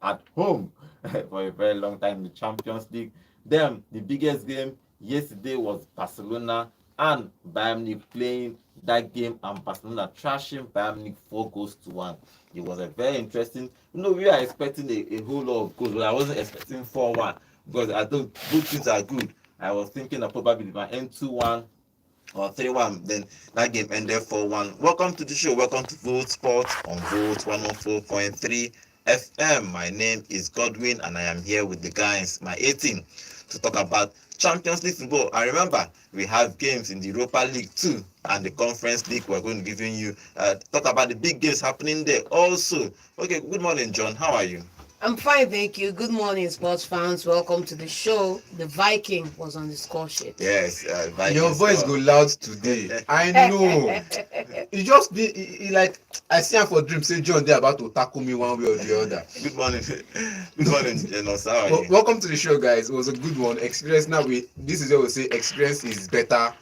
at home for a very long time in the Champions League. Then the biggest game yesterday was Barcelona and Bayern Munich playing that game, and Barcelona trashing Bayern Munich 4 goals to 1. It was a very interesting. We are expecting a whole lot of goals, but I wasn't expecting 4-1 because I think both teams are good. I was thinking that probably it might end 2-1 or 3-1. Then that game ended 4-1. Welcome to the show. Welcome to Vote Sports on Vote 104.3 FM. My name is Godwin, and I am here with the guys, my 18, to talk about Champions League football. And remember, we have games in the Europa League too, and the Conference League. We're going to give you talk about the big games happening there also. Okay, good morning, John. How are you? I'm fine, thank you. Good morning, sports fans. Welcome to the show. The Viking was on the score sheet. Yes, your voice go loud today. I know. You just be like I see him for dream. Say John, they're about to tackle me one way or the other. Good morning, good morning, Enos. How are you? Welcome to the show, guys. It was a good one. Experience. Now this is where we say experience is better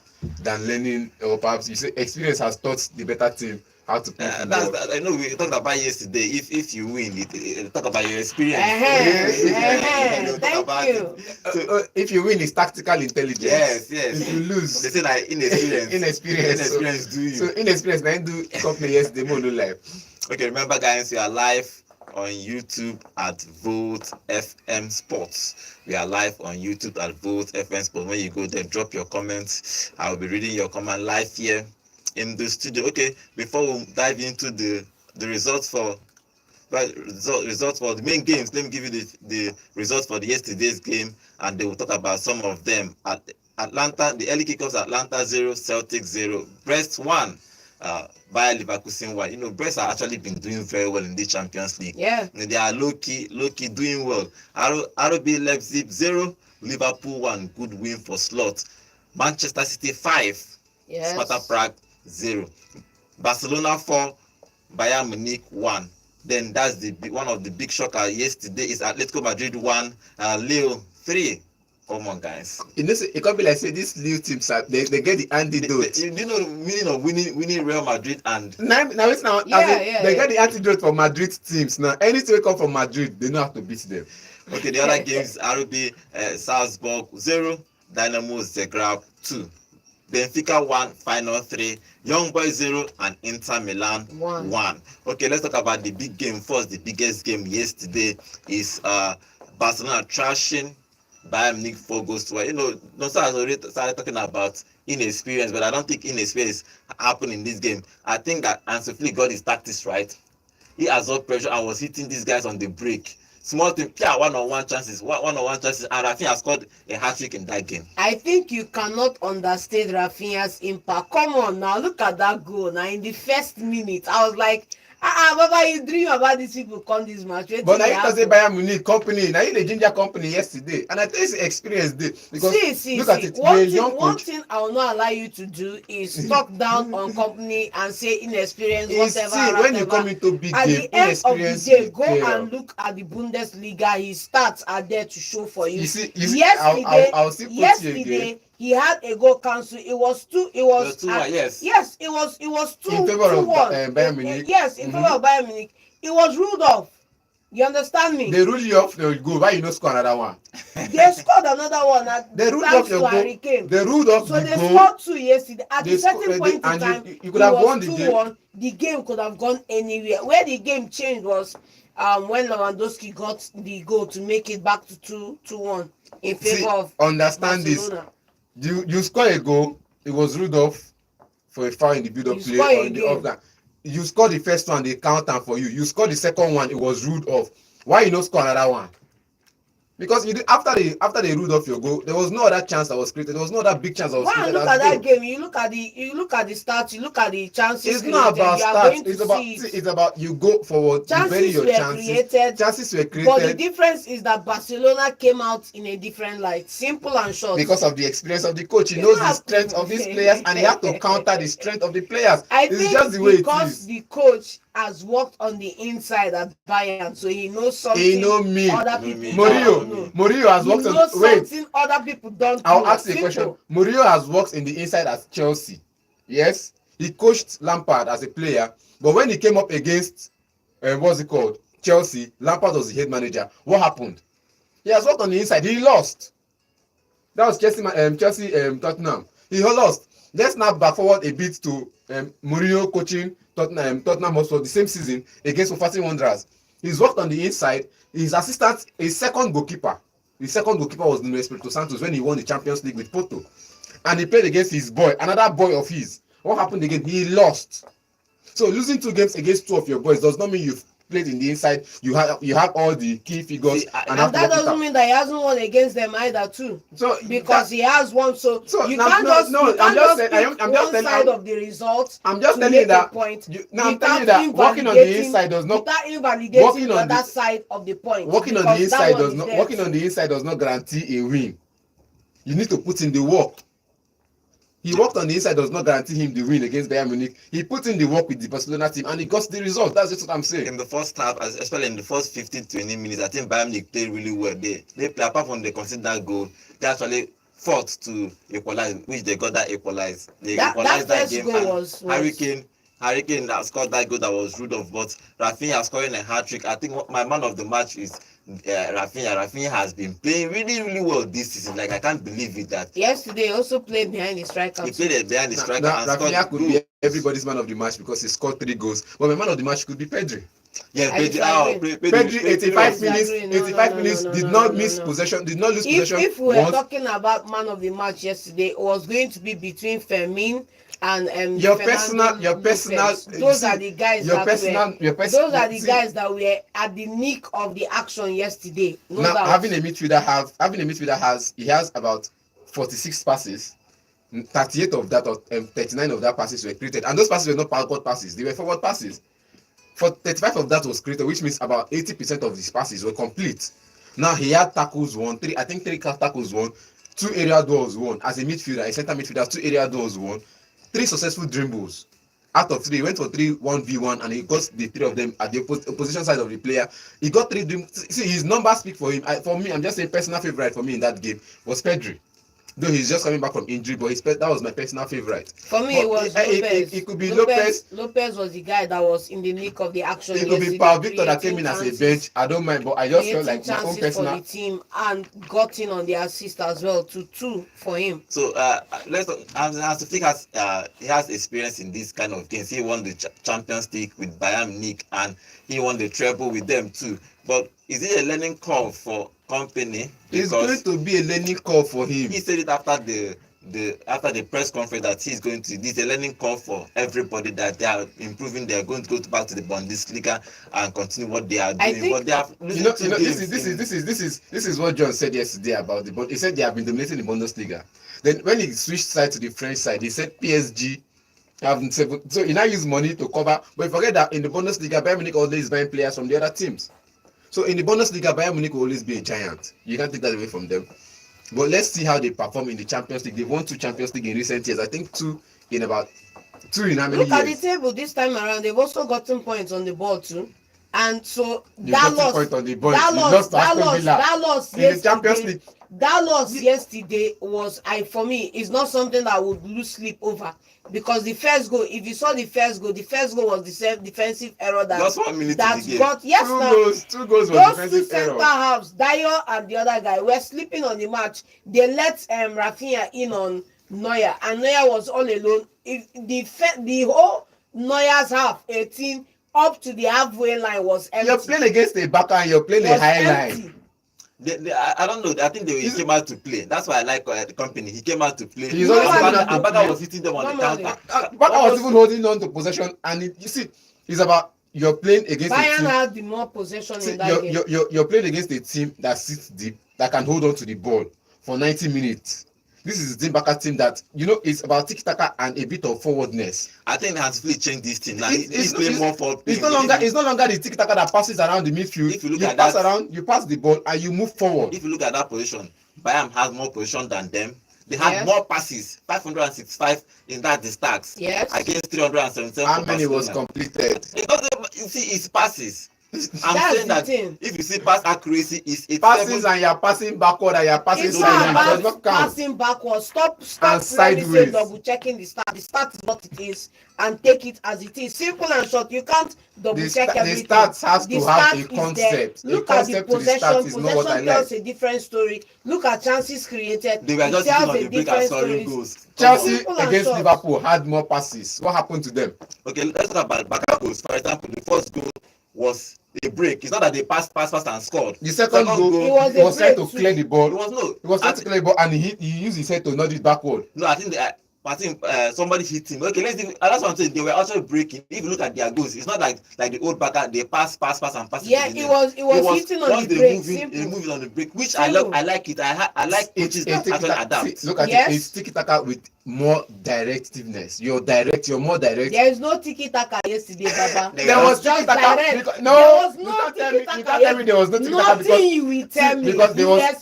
than learning, or perhaps you say experience has taught the better team how to play football. I know we talked about yesterday. If you win, talk about your experience. Thank you. So, if you win, it's tactical intelligence. Yes. If you lose, they say that inexperience. inexperience do you? So inexperience, I do company yesterday, more no life. Okay, remember, guys, we are live on YouTube at Vote FM Sports. We are live on YouTube at Vote FM Sports. When you go there, drop your comments. I will be reading your comment live here in the studio. Okay, before we dive into the results for the main games, let me give you the results for the yesterday's game, and they will talk about some of them. At Atlanta, the early kickoffs: Atlanta 0, Celtic 0, Brest 1, Bayern Leverkusen 1. Brest have actually been doing very well in the Champions League. Yeah, they are low key doing well. RB Leipzig 0, Liverpool 1, good win for Slot. Manchester City 5, yes. Sparta Prague 0, Barcelona 4, Bayern Munich 1. Then that's one of the big shocker yesterday is Atletico Madrid 1, Lille 3. Come on, guys. It can't be like say these Lille teams they get the antidote. You know the meaning of winning Real Madrid and they get the antidote for Madrid teams. Now anything will come from Madrid, they know how to beat them. Okay, the other games: RB Salzburg 0, Dynamo Zagreb 2. Benfica 1, Final 3, Young Boys 0, and Inter Milan 1. Okay, let's talk about the big game first. The biggest game yesterday is Barcelona trashing Bayern Munich 4 goals to 1. Nonsa has already started talking about inexperience, but I don't think inexperience happened in this game. I think that Hansi Flick got his tactics right. He absorbed pressure and was hitting these guys on the break. Small thing, one-on-one chances, and Rafinha scored a hat-trick in that game. I think you cannot understate Rafinha's impact. Come on now, look at that goal. Now in the first minute, I was like, Baba, you dream about these people come this match. But now you can say Bayern Munich company. Now you the ginger company yesterday, and I think it's experience there because look at it. One thing I will not allow you to do is talk down on company and say inexperience, whatever. See, when you come into big at game, the end of the day, go and look at the Bundesliga. His stats are there to show for you. Yesterday, he had a goal cancelled. It was 2. It was 2-1. Yes. Yes, it was 2. In favor of Bayern Munich. Yes, in favor of Bayern Munich. It was ruled off. You understand me? They ruled you off. They will go. Why you not score another one? They scored another one. They ruled off your goal. They ruled off so the they goal. scored 2 yesterday. At a certain point in time, you could have won the 2-1. game. The game could have gone anywhere. Where the game changed was when Lewandowski got the goal to make it back to 2-1 in favor of understand Barcelona. This. You score a goal, it was ruled off for a foul in the build-up play on the off. You score the first one, they count them for you. You score the second one, it was ruled off. Why you not score another one? Because after they ruled off your goal, there was no other chance that was created. There was no other big chance that was created. Look at that game. You look at the stats. You look at the chances. It's not about stats. It's about you go forward. Chances you bury your chances. Chances were created. But the difference is that Barcelona came out in a different light. Simple and short. Because of the experience of the coach, he knows the strength of these players, and he had to counter the strength of the players. It's just the way it is. Because the coach has worked on the inside at Bayern, so he knows something. He know me. Other people Mourinho has worked on. Something other people don't. I'll ask you a question. Mourinho has worked in the inside at Chelsea. Yes, he coached Lampard as a player, but when he came up against what's it called, Chelsea, Lampard was the head manager. What happened? He has worked on the inside. He lost. That was Chelsea, Tottenham. He lost. Let's now back forward a bit to Mourinho coaching Tottenham Hotspur the same season against Wolverhampton Wanderers. He's worked on the inside. His assistant, his second goalkeeper. His second goalkeeper was Nuno Espirito Santos when he won the Champions League with Porto. And he played against his boy, another boy of his. What happened again? He lost. So losing 2 games against 2 of your boys does not mean you've played in the inside. You have all the key figures. And that doesn't mean that he hasn't won against them either too. So because he has won. So you can't just pick side of the results. I'm just telling you that point. I'm telling you that working on the inside does not invalidating the other side of the point. Working on the inside does not guarantee a win. You need to put in the work. He worked on the inside does not guarantee him the win against Bayern Munich. He put in the work with the Barcelona team and he got the result. That's just what I'm saying. In the first half, especially in the first 15-20 minutes, I think Bayern Munich played really well. They play, apart from the conceded that goal, they actually fought to equalize, which they got that equalized. They equalized that game. Harry Kane that scored that goal that was Rudolph, but Rafinha scoring a hat-trick. I think my man of the match is Rafinha. Rafinha has been playing really, really well this season. Like, I can't believe it that yesterday he also played behind the striker. He played behind the striker. And Rafinha could be everybody's man of the match because he scored 3 goals. But my man of the match could be Pedri. Yeah, Pedri 85 minutes did not lose possession. If we were talking about man of the match yesterday, it was going to be between Fermin and your personal those are the guys that were at the nick of the action yesterday. Now having a midfielder he has about 46 passes. 38 of that or 39 of that passes were created, and those passes were not backward passes, they were forward passes. For 35 of that was created, which means about 80% of these passes were complete. Now he had tackles won, 3 tackles won, 2 area duels won. As a midfielder, a center midfielder, 2 area duels won, 3 successful dribbles. Out of 3, he went for 3 1v1 and he got the 3 of them at the opposition side of the player. He got 3 dribbles. See, his numbers speak for him. For me, I'm just saying personal favorite for me in that game was Pedri. Though he's just coming back from injury, but that was my personal favorite. For me, it was Lopez. It could be Lopez. Lopez was the guy that was in the nick of the action. It could be Paul Victor that came in as a bench. I don't mind, but I just felt like my own personal. For the team and got in on the assist as well to 2 for him. So as he has experience in this kind of games. He won the Champions League with Bayern Munich and he won the treble with them too. But is it a learning curve for company? It's going to be a learning curve for him. He said it after the press conference that he's going to. This is a learning curve for everybody that they are improving. They are going to go back to the Bundesliga and continue what they are doing. But they have this is what John said yesterday about the. But he said they have been dominating the Bundesliga. Then when he switched side to the French side, he said PSG. So he now use money to cover. But you forget that in the Bundesliga, Bayern Munich always buying players from the other teams. So in the Bundesliga, Bayern Munich will always be a giant. You can't take that away from them. But let's see how they perform in the Champions League. They've won 2 Champions League in recent years. I think 2 in how many years? Look at the table this time around. They've also gotten points on the ball too. And so that loss yesterday was, for me, is not something that I would lose sleep over. Because the first goal, if you saw the first goal was the self-defensive error that got two goals was those 2 defensive center error. halves, Dyer and the other guy, were sleeping on the match. They let Rafinha in on Neuer, and Neuer was all alone. The whole Neuer's half 18 up to the halfway line was empty. You're playing against a backer and you're playing a high line. I don't know. I think he came out to play. That's why I like the company. He came out to play. And Baga was hitting them on the counter. Baga was even holding on to possession. And you see, it's about you're playing against Bayern a team. had the more possession in that game. You're playing against a team that sits deep, that can hold on to the ball for 90 minutes. This is the Zimbabwe team that, it's about tiki-taka and a bit of forwardness. I think Hans Flick changed this team now. He's playing more forward. It's no longer the tiki-taka that passes around the midfield. If you look at that, you pass the ball and you move forward. If you look at that position, Bayern has more position than them. They had more passes, 565 in that the stacks. Yes. Against 377. How many was completed? You see, it's passes. I'm That's saying the that thing. if you see pass accuracy is Passes and you're passing backward and you're passing It's side, not it does about not count. passing backwards. Stop And really sideways. saying double checking the start. The start is what it is, and take it as it is. Simple and short. You can't double check The everything. stats has The to have start a is there. concept. Look A at the concept to the possession. stats is not what I Possession tells like. a different story. Look at chances created. they were It just sitting tells on a the break and different scoring story. goals. Chelsea Simple and against short. Liverpool had more passes. What happened to them? Okay, let's talk about Baka goals. For example, the first goal was a break. It's not that they passed and scored. The second goal, It was he a was trying to break clear too. the ball. It was no. He was I trying to clear the ball and he used his head to nudge it backward. No, I think somebody hit him. Okay, that's what I'm saying. They were actually breaking. If you look at their goals, it's not like the old Baka. They pass and pass. Yeah, it was hitting on once the they break. move in, Simple. they move it on the break, which Simple. I like it. I like coaches that actually adapt. Look at Yes. it. It's tiki taka with more directiveness. You're more direct. There is no tiki taka yesterday, Baba. There There was just tiki taka. direct. No, There was you no can't tell tiki me. You taka. can't tell me there was no tiki taka Nothing because you will tell me. because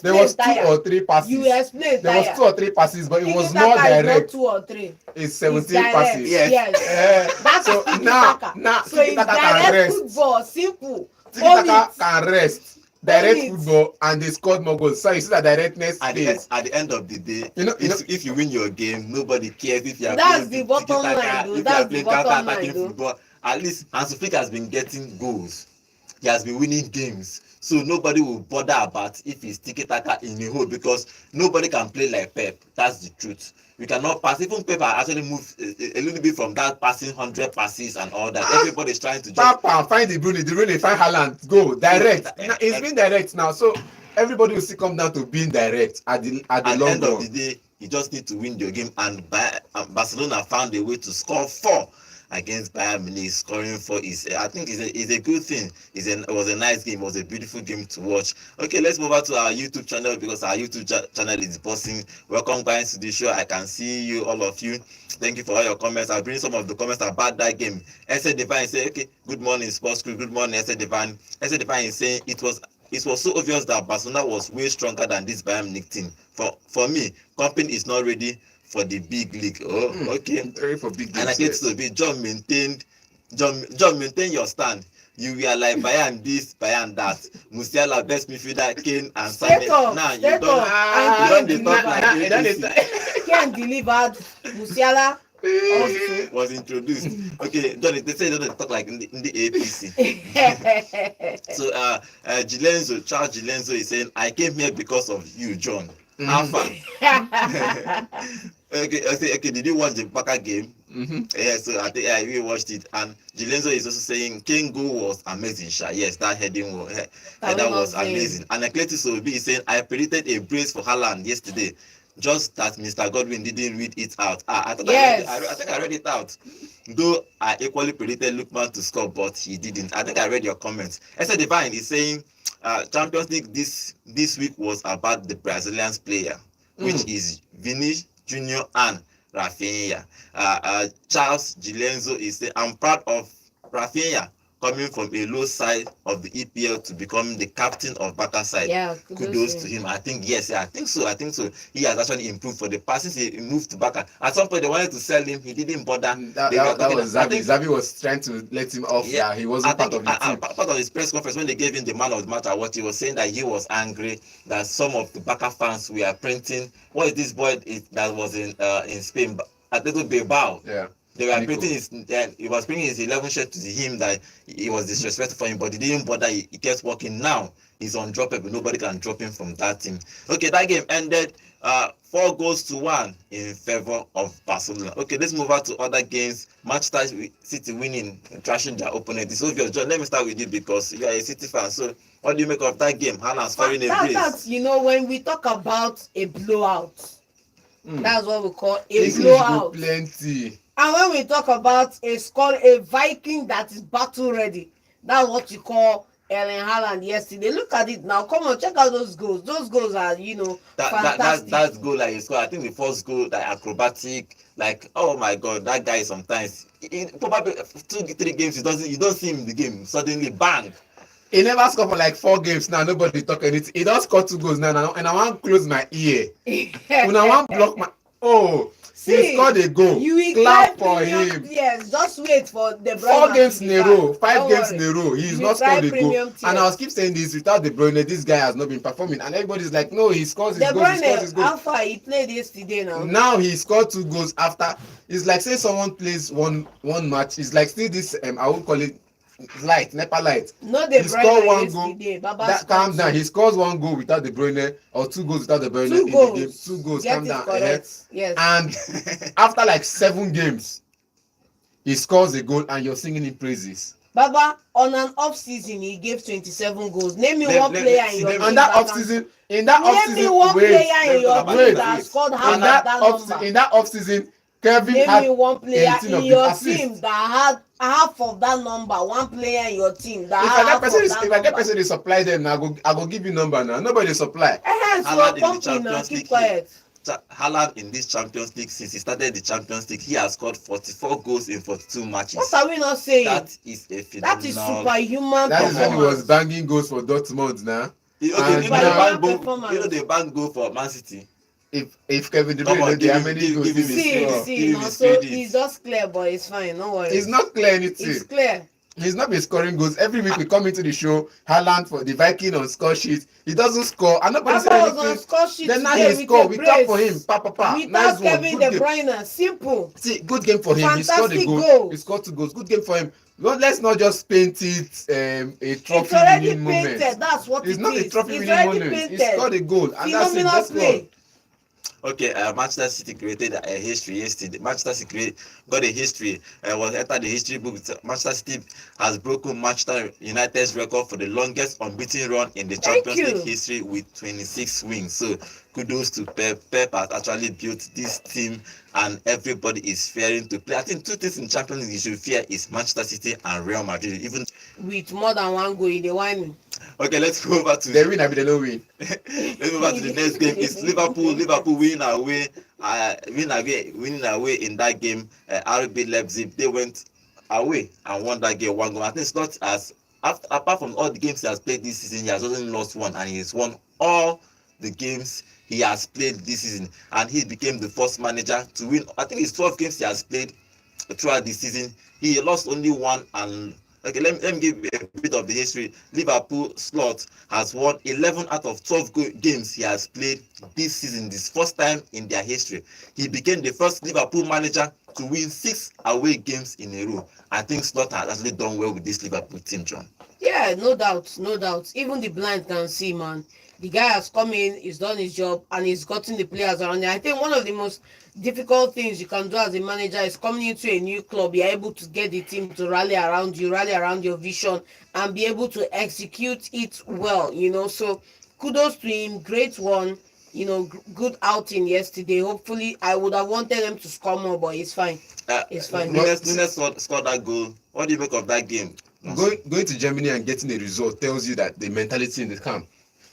there was two or three passes. You explain. There was two or three passes, but it was more Tiki-taka is not direct. 2 or 3. It's 17 direct. passes. Yes. That's So tiki-taka. now So it's tiki-taka can direct rest. football. Simple. Tiki taka can rest. Direct Own it. football and they scored more goals. So you see that directness At the end of the day, if you win your game, nobody cares if you are That's playing the bottom line, though. if you That's are the playing bottom counter-attacking line, though. football. At least Hansi Flick has been getting goals. He has been winning games. So nobody will bother about if he's tiki-taka in a hole because nobody can play like Pep. That's the truth. We cannot pass. Even Pep actually moved a little bit from that passing 100 passes and all that. Everybody's trying to just find the Bruyne, find Haaland, go direct. It's been direct now, so everybody will still come down to being direct at the long end run. of the day. You just need to win your game, and Barcelona found a way to score 4 against Bayern Munich. Scoring 4 I think is a good thing. It was a nice game. It was a beautiful game to watch. Okay, let's move on to our YouTube channel because our YouTube channel is bossing. Welcome guys to the show. I can see you, all of you. Thank you for all your comments. I'll bring some of the comments about that game. Ese Divine say, okay, good morning, Sports Crew. Good morning, Ese Divine. Ese Divine is saying it was so obvious that Barcelona was way stronger than this Bayern Munich team. For me, company is not ready for the big league. Oh, okay. Ready for big games. And I get to be John maintain your stand. You were like Bayern this, Bayern that. Musiala, best midfielder, Kane and Sané. Now you don't talk like APC. Kane delivered. Musiala was introduced. Okay, Johnny, they say don't talk like in the APC. So Charles Gilenzo is saying, I came here because of you, John. Have fun. Okay, did you watch the Baka game? Yeah, so I think we watched it, and Gilenzo is also saying Kane goal was amazing. Yes, that heading was amazing. And Atletico Madrid is saying, I predicted a brace for Haaland yesterday. Just that Mr. Godwin didn't read it out. I think I read it out. Though I equally predicted Lookman to score, but he didn't. I think I read your comments. Esther Divine is saying Champions League this week was about the Brazilian player, which is Vini Jr. and Rafinha. Charles Gilenzo is saying, I'm proud of Rafinha coming from a low side of the EPL to become the captain of Barca side. Yeah, kudos to him. I think I think so. He has actually improved for the past since he moved to Barca. At some point they wanted to sell him. He didn't bother. That was Xavi. Xavi was trying to let him off. Yeah, he wasn't part of the team. Part of his press conference when they gave him the man of the match award, he was saying that he was angry that some of the Barca fans were printing. What is this boy that was in Spain? Atletico Bilbao. Yeah. They were printing he was bringing his 11 shirt to him that he was disrespectful for him, but he didn't bother. He kept working. Now he's undroppable. Nobody can drop him from that team. Okay, that game ended 4-1 in favor of Barcelona. Okay, let's move on to other games. Manchester City winning, trashing their opponent. It's obvious. John, let me start with you because you are a City fan. So what do you make of that game? Haaland scoring a brace. That's when we talk about a blowout, that's what we call a blowout. Plenty. And when we talk about a Viking that is battle ready, that's what you call Erling Haaland yesterday. Look at it now. Come on, check out those goals. Those goals are, fantastic. That goal like he scored. I think the first goal, like acrobatic, like oh my god, that guy sometimes probably 2-3 games you don't see him in the game. Suddenly bang. He never scored for like 4 games now. Nobody talk anything. He don't score 2 goals now, and I want to close my ear. When I want block my. Oh, he scored a goal. You will Clap cry for premium. him. Yes, just wait for the Bruyne. 4 games in a row, 5 Don't games worry. in a row, he's You not will scored cry a goal. premium And I tears. was keep saying this, without De Bruyne, this guy has not been performing. And everybody's like, no, he scores his De goals, he scores his Bruyne, goals. Alpha, he played yesterday now. Now he scored 2 goals after. It's like say someone plays one match. It's like still this I won't call it light, Nepa light. No De He scored Bruyne 1 goal. yesterday. Baba That calm scored down. two. He scores 1 goal without De Bruyne or 2 goals without De Bruyne 2 in goals. the game. 2 goals. Get Calm it down. correct. Yes. And after like 7 games, he scores a goal and you're singing him praises. Baba, on an off season, he gave 27 goals. Name me one player in your team. And that off season, in that off Name me season, one player in your wait, team that scored half of that number. in that off season, Kevin Name had me one player 18 in of the your assists. team that had half of that number. One player in your team that If had I half get of person, that if I number. get person to supply them, now I go give you number now. Nobody supply. So Haaland in the pumping now, Champions keep League. quiet. Haaland in this Champions League, since he started the Champions League, he has scored 44 goals in 42 matches. What are we not saying? That is a phenomenal. That is superhuman That is when he performance. was banging goals for Dortmund now. Okay, And now, you know the bank goal for Man City. if Kevin De Come on, Bruyne, there give are him- many give- goals. give him this his season. credit. See, Give him no, his so credit. it's just clear, but it's fine. No worries. It's not clear anything. It's clear. He's not been scoring goals. Every week we come into the show, Haaland for the Viking on score sheet. He doesn't score. And nobody said Papa was on anything. score sheet Then now today he with scored. a We clap for brace. him. Pa, pa, pa. Without Nice one. Kevin Good De game. Bruyne, simple. See, good game for him. He scored a Fantastic goal. goal. He scored 2 goals. Good game for him. Well, let's not just paint it a It's trophy already winning painted. moment. That's what It's it not is. a trophy It's winning already moment. painted. He scored a goal. And Phenomenal that's it. play. Okay, Manchester City created a history yesterday. Manchester City got a history. Was entered the history book. Manchester City has broken Manchester United's record for the longest unbeaten run in the Champions League history with 26 wins. So kudos to Pep. Pep has actually built this team, and everybody is fearing to play. I think 2 things in Champions League you should fear is Manchester City and Real Madrid. Even with more than 1 goal in the win. Okay, let's go over to they win, I mean they don't win. let's go back to the next game. It's Liverpool winning away in that game. RB Leipzig, they went away and won that game 1 goal. I think it's not as apart from all the games he has played this season, he has only lost 1, and he has won all the games he has played this season, and he became the first manager to win. I think it's 12 games he has played throughout the season. He lost only 1. And okay, let me give a bit of the history. Liverpool slot has won 11 out of 12 games he has played this season. This first time in their history. He became the first Liverpool manager to win 6 away games in a row. I think Slot has actually done well with this Liverpool team, John. Yeah, no doubt, no doubt. Even the blind can see, man. The guy has come in, he's done his job, and he's gotten the players around there. I think one of the most difficult things you can do as a manager is coming into a new club. You're able to get the team to rally around you, rally around your vision, and be able to execute it well, So kudos to him. Great one. Good outing yesterday. Hopefully, I would have wanted them to score more, but it's fine. It's fine. Nunes scored that goal. What do you make of that game? Going to Germany and getting a result tells you that the mentality in the camp.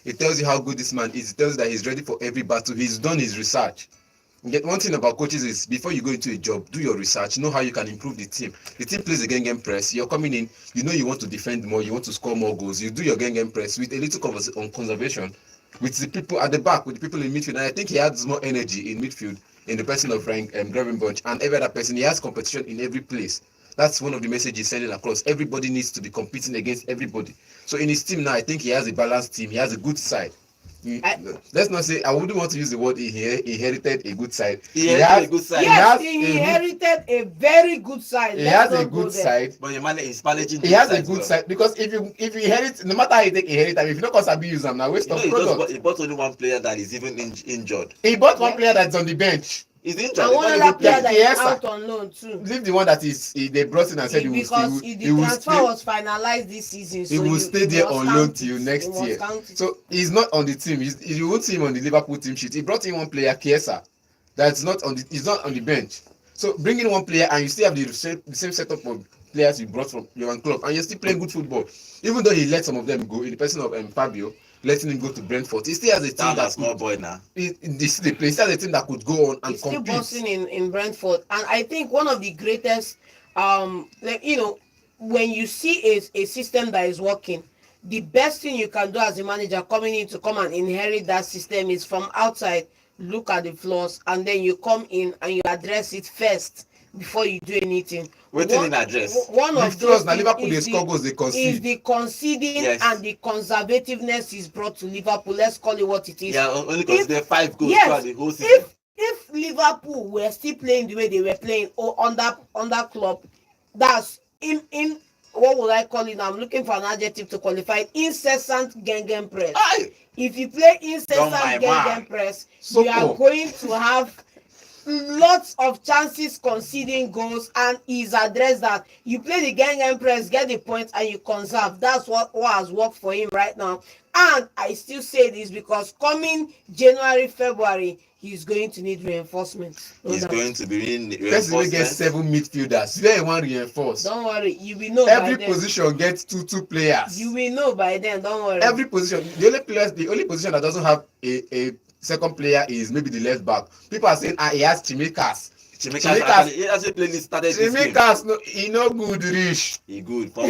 It tells you how good this man is. It tells you that he's ready for every battle. He's done his research. One thing about coaches is before you go into a job, do your research. Know how you can improve the team. The team plays a game press. You're coming in. You want to defend more. You want to score more goals. You do your game press with a little conservation with the people at the back, with the people in midfield. And I think he adds more energy in midfield in the person of Gravenberch and every other person. He has competition in every place. That's one of the messages he's sending across. Everybody needs to be competing against everybody. So in his team now, I think he has a balanced team. He has a good side. Let's not say, I wouldn't want to use the word he inherited a good side. He has a good side. Yes, he inherited a very good side. He has a good side. But he's managing. He has a good side because if you inherit, no matter how you take inheritance, if you don't cause abuse them, now waste of product. He bought only 1 player that is even injured. He bought 1 player that's on the bench. He's injured. And one other player that is out on loan too. Leave the one that they brought in and said the transfer was finalized this season. He will stay there on loan till next year. So he's not on the team. You won't see him on the Liverpool team sheet. He brought in 1 player, Chiesa, that's not on the. He's not on the bench. So bring in 1 player and you still have the same setup of players you brought from your club, and you're still playing good football. Even though he let some of them go, in the person of Fabio, letting him go to Brentford. He still has a team that's small boy now. He still has a team that could go on and he's compete. Still bossing in Brentford, and I think one of the greatest, when you see a system that is working, the best thing you can do as a manager coming in to come and inherit that system is from outside look at the flaws, and then you come in and you address it first before you do anything. Wetin in address? One The of flaws those na things Liverpool dey is score goals, dey is concede. the conceding Yes. and the conservativeness is brought to Liverpool. Let's call it what it is. Yeah, only consider 5 goals Yes, throughout the whole season. if Liverpool were still playing the way they were playing or under Klopp, that's in what would I call it now? I'm looking for an adjective to qualify it. Incessant Gengen press. Aye. If you play Don't incessant mind Gengen man. press, So you are cool. going to have lots of chances conceding goals, and he's addressed that. You play the Gengen press, get the point, and you conserve. That's what has worked for him right now. And I still say this because coming January, February, he's going to need reinforcements. No He's doubt. going to be in Person wey get reinforcement. 7 midfielders, where you wan reinforce? Don't worry, you will know Every by then. position gets two players. You will know by then. Don't worry. Every position. The only position that doesn't have a second player is maybe the left back. People are saying he has Chimikas. Actually playlist started this game. Chimikas no, he no good reach. He good. For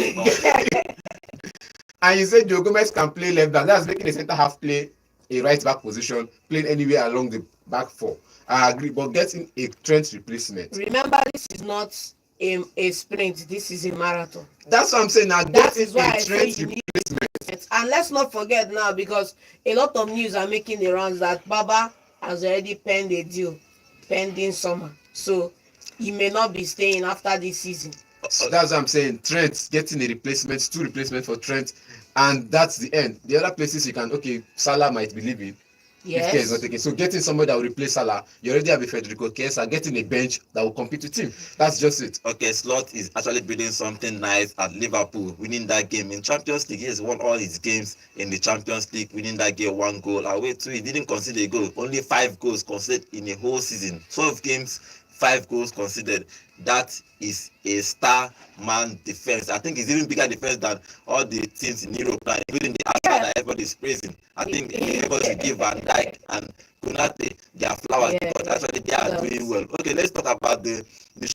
And you said Joe Gomez can play left back. That's making the centre half play a right back position, playing anywhere along the back four. I agree, but getting a Trent replacement. Remember, this is not a sprint. This is a marathon. That's what I'm saying. Now That getting is why I a say Trent you need replacement. And let's not forget now, because a lot of news are making the rounds that Baba has already penned a deal pending summer, so he may not be staying after this season. So that's what I'm saying. Trent getting a replacement, 2 replacements for Trent, and that's the end. The other places you can, okay, Salah might be leaving. If Care is not Yes. taken. So getting somebody that will replace Salah, you already have a Federico Chiesa, getting a bench that will compete with him. That's just it. Okay, Slot is actually building something nice at Liverpool, winning that game in Champions League. He has won all his games in the Champions League, winning that game 1 goal away too. He didn't concede a goal, only 5 goals conceded in a whole season. 12 games, 5 goals conceded. That is a star man defense. I think it's even bigger defense than all the teams in Europe now, including the Arsenal that everybody is praising. I think everybody should give Van Dijk and Konate their flowers, Yeah, because actually they are doing well. Okay, let's talk about the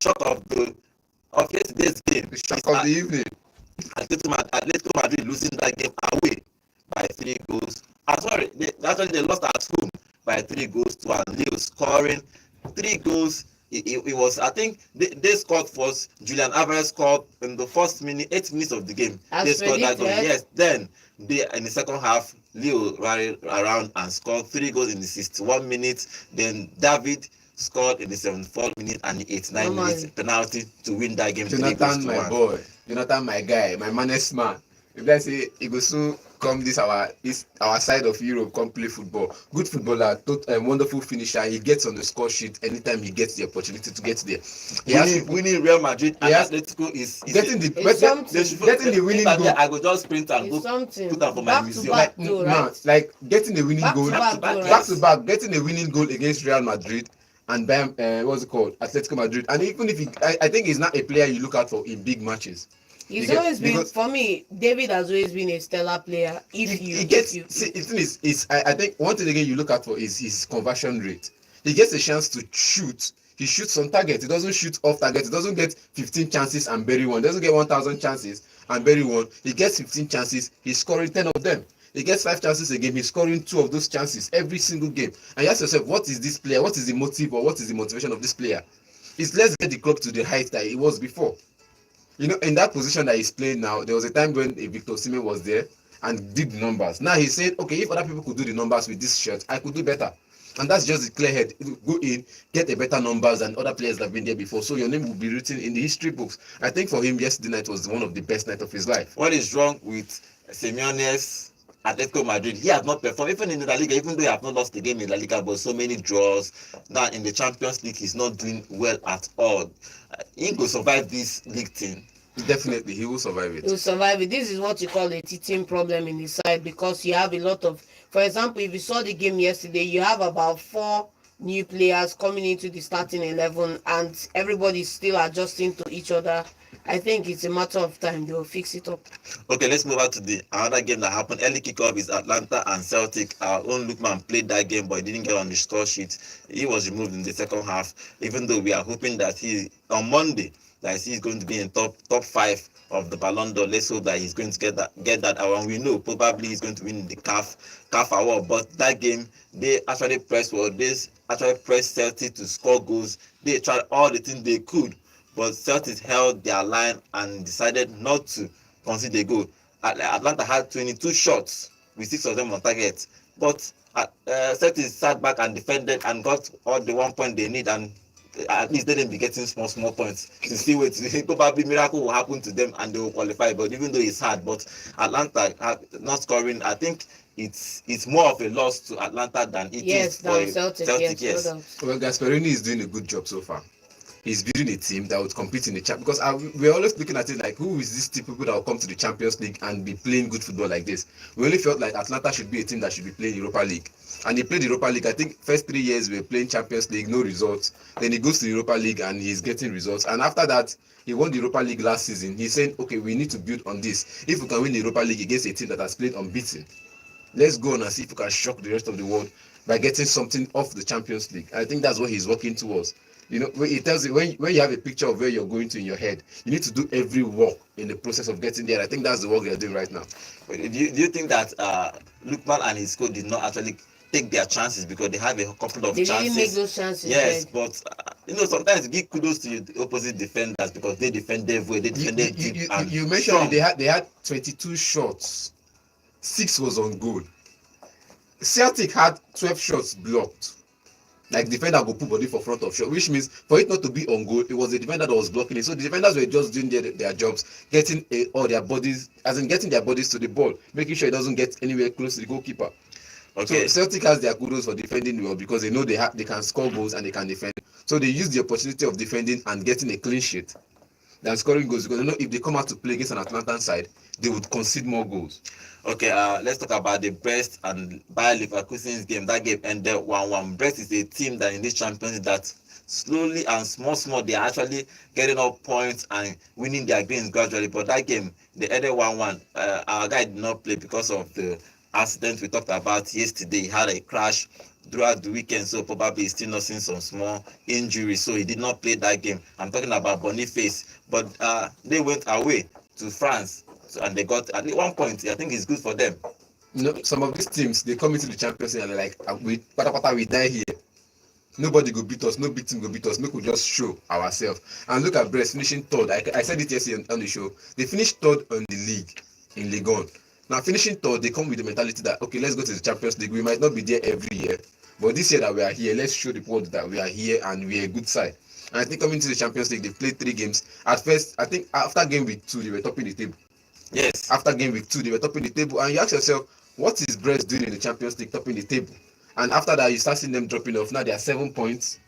shock of yesterday's game. The shock of the evening. Atletico Madrid losing that game away by 3 goals. Sorry, they lost at home by 3 goals to one. Leo scoring 3 goals. It was, I think they scored first. Julian Alvarez scored in the first 8 minutes of the game. As They scored that goal. predicted. Yes. Then in the second half, Leo ran around and scored 3 goals in the 61 minutes. Then David scored in the 74th minute and the 89 minutes penalty to win that game. 3 goals Jonathan, to my 1. boy. Jonathan, my guy, my manest man. If I say he go soon come this our side of Europe, come play football. Good footballer, wonderful finisher. He gets on the score sheet anytime he gets the opportunity to get there. Winning Real Madrid and Yes. Atletico is Getting the winning goal. I go just sprint and It's go something. put that for my Back to museum. back. though, right? Like getting a winning Back goal, to back, though, back right? to back, getting a winning goal against Real Madrid and Bayern, what's it called, Atletico Madrid. And even if I think he's not a player you look out for in big matches. He's Because- always been, because- for me, David has always been a stellar player. He gets. If you See, the thing is I think one thing again you look at for is his conversion rate. He gets a chance to shoot. He shoots on target. He doesn't shoot off target. He doesn't get 15 chances and bury one. He doesn't get 1,000 chances and bury one. He gets 15 chances. He's scoring 10 of them. He gets 5 chances a game. He's scoring 2 of those chances every single game. And you ask yourself, what is this player? What is the motive or what is the motivation of this player? It's let's get the club to the height that it was before. You know, in that position that he's playing now, there was a time when Victor Osimhen was there and did the numbers. Now he's saying, okay, if other people could do the numbers with this shirt, I could do better. And that's just the clear head. Go in, get a better numbers than other players that have been there before. So your name will be written in the history books. I think for him, yesterday night was one of the best nights of his life. What is wrong with Simeone's Atletico Madrid? He has not performed even in the La Liga, even though he has not lost the game in La Liga, but so many draws. Now in the Champions League, he's not doing well at all. He will survive this league thing. Definitely, he will survive will it. survive it. This is what you call a teething problem in the side, because you have a lot of, for example, if you saw the game yesterday, you have about 4 new players coming into the starting 11 and everybody's still adjusting to each other. I think it's a matter of time. They will fix it up. Okay, let's move on to the another game that happened. Early kickoff is Atlanta and Celtic. Our own Lookman played that game, but he didn't get on the score sheet. He was removed in the second half, even though we are hoping that on Monday that he's going to be in top 5 of the Ballon d'Or. Let's hope that he's going to get that award. We know probably he's going to win the CAF award. But that game, they actually pressed well. They actually pressed Celtic to score goals. They tried all the things they could, but Celtic held their line and decided not to concede a goal. Atlanta had 22 shots with 6 of them on target, but Celtic sat back and defended and got all the 1 point they need, and at least they didn't be getting small points to see what probably miracle will happen to them and they will qualify. But even though it's hard, but Atlanta not scoring, I think it's more of a loss to Atlanta than it is for Celtic. Yes. Well, Gasperini is doing a good job so far. He's building a team that would compete in the champ, because we're always looking at it like, who is this people that will come to the Champions League and be playing good football like this? We only felt like Atlanta should be a team that should be playing Europa League, and he played Europa League. I think first 3 years we were playing Champions League, no results. Then he goes to the Europa League and he's getting results, and after that he won the Europa League last season. He's saying, okay, we need to build on this. If we can win the Europa League against a team that has played unbeaten, let's go on and see if we can shock the rest of the world by getting something off the Champions League. I think that's what he's working towards. You know, it tells you when you have a picture of where you're going to in your head, you need to do every work in the process of getting there. I think that's the work they're doing right now. Do you think that Lukman and his coach did not actually take their chances, because they have a couple of chances? They didn't make those chances. Yes, but sometimes give kudos to the opposite defenders, because they defended well. They defended deep. You mentioned they had 22 shots, 6 was on goal. Celtic had 12 shots blocked. Like, defender go put body for front of shot, which means for it not to be on goal, it was the defender that was blocking it. So the defenders were just doing their jobs, getting all their bodies, getting their bodies to the ball, making sure it doesn't get anywhere close to the goalkeeper. Okay. So Celtic has their kudos for defending well, because they know they can score goals and they can defend. So they use the opportunity of defending and getting a clean sheet than scoring goals, because they know if they come out to play against an Atlantan side, they would concede more goals. Okay, let's talk about the Brest and Bayer Leverkusen's game. That game ended 1-1. Brest is a team that in this Champions League that slowly and small, they are actually getting up points and winning their games gradually. But that game, they ended 1-1. Our guy did not play because of the accident we talked about yesterday. He had a crash throughout the weekend, so probably he's still nursing some small injuries, so he did not play that game. I'm talking about Boniface, but they went away to France, and they got at least 1 point. I think it's good for them. Some of these teams, they come into the Champions League and they're like, we die here. Nobody go beat us, no big team go beat us. Make we just show ourselves. And look at Brest finishing third. I said it yesterday on the show. They finished third on the league in Ligue 1. Now, finishing third, they come with the mentality that, okay, let's go to the Champions League. We might not be there every year, but this year that we are here, let's show the world that we are here and we are a good side. And I think coming to the Champions League, they played 3 games. At first, I think after game week 2, they were topping the table. Yes. After game week 2, they were topping the table. And you ask yourself, what is Brest doing in the Champions League topping the table? And after that, you start seeing them dropping off. Now they are 7 points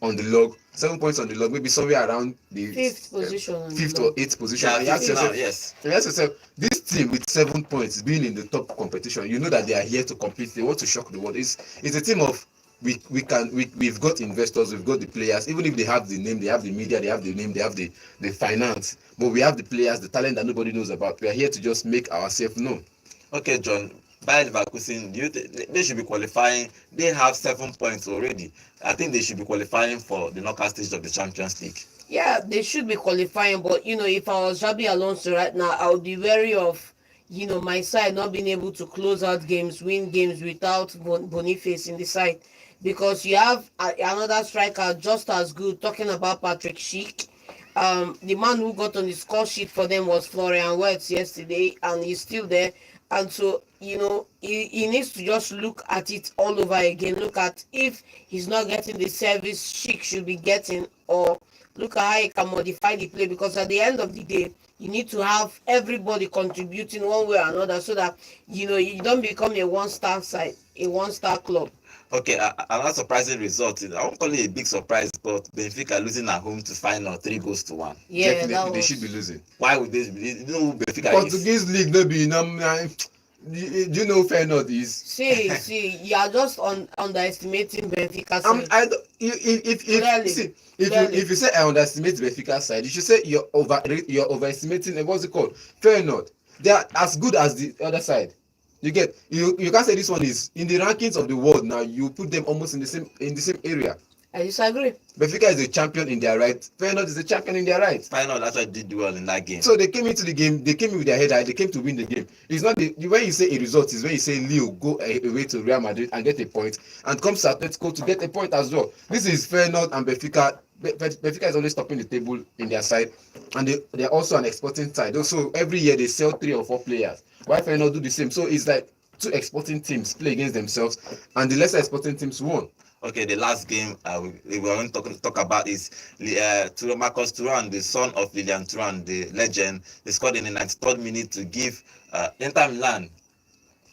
on the log. 7 points on the log, maybe somewhere around the 5th position. 5th or 8th position. Yeah, and you ask yourself, yes. you ask yourself, this team with 7 points being in the top competition, you know that they are here to compete. They want to shock the world. It's a team of we've got investors, we've got the players. Even if they have the name, they have the media, they have the name, they have the finance, but we have the players, the talent that nobody knows about. We are here to just make ourselves known. Okay, John. Bayer Leverkusen, they should be qualifying. They have 7 points already. I think they should be qualifying for the knockout stage of the Champions League. Yeah, they should be qualifying, but if I was Xabi Alonso right now, I would be wary of my side not being able to close out games, win games without Boniface in the side, because you have another striker just as good. Talking about Patrick Schick, the man who got on the score sheet for them was Florian Wirtz yesterday, and he's still there. And so, he needs to just look at it all over again. Look at if he's not getting the service Schick should be getting, or look at how he can modify the play, because at the end of the day, you need to have everybody contributing one way or another, so that you don't become a one-star side, a one-star club. Okay, another surprising result. I won't call it a big surprise, but Benfica losing at home to final 3-1. Yeah, definitely they should be losing. Why would they? You know who Benfica Portuguese league no be do you know Feyenoord is? See, you are just underestimating Benfica. If you say I underestimate Benfica side, you should say you're overestimating. What's it called? Feyenoord. They are as good as the other side. You can't say this one is in the rankings of the world now. You put them almost in the same area. I disagree. Benfica is a champion in their right. Feyenoord is a champion in their right. Feyenoord actually did well in that game. So they came into the game. They came in with their head high. They came to win the game. It's not when you say a result is when you say Lille go away to Real Madrid and get a point, and comes to Atletico to get a point as well. This is Feyenoord and Benfica. Benfica is always topping the table in their side, and they're also an exporting side. Also, every year they sell 3 or 4 players. Why Feyenoord do the same? So it's like 2 exporting teams play against themselves, and the lesser exporting teams won. Okay, the last game we were going to talk about is Marcus Thuram, the son of Lilian Thuram, the legend. He scored in the 93rd minute to give Inter Milan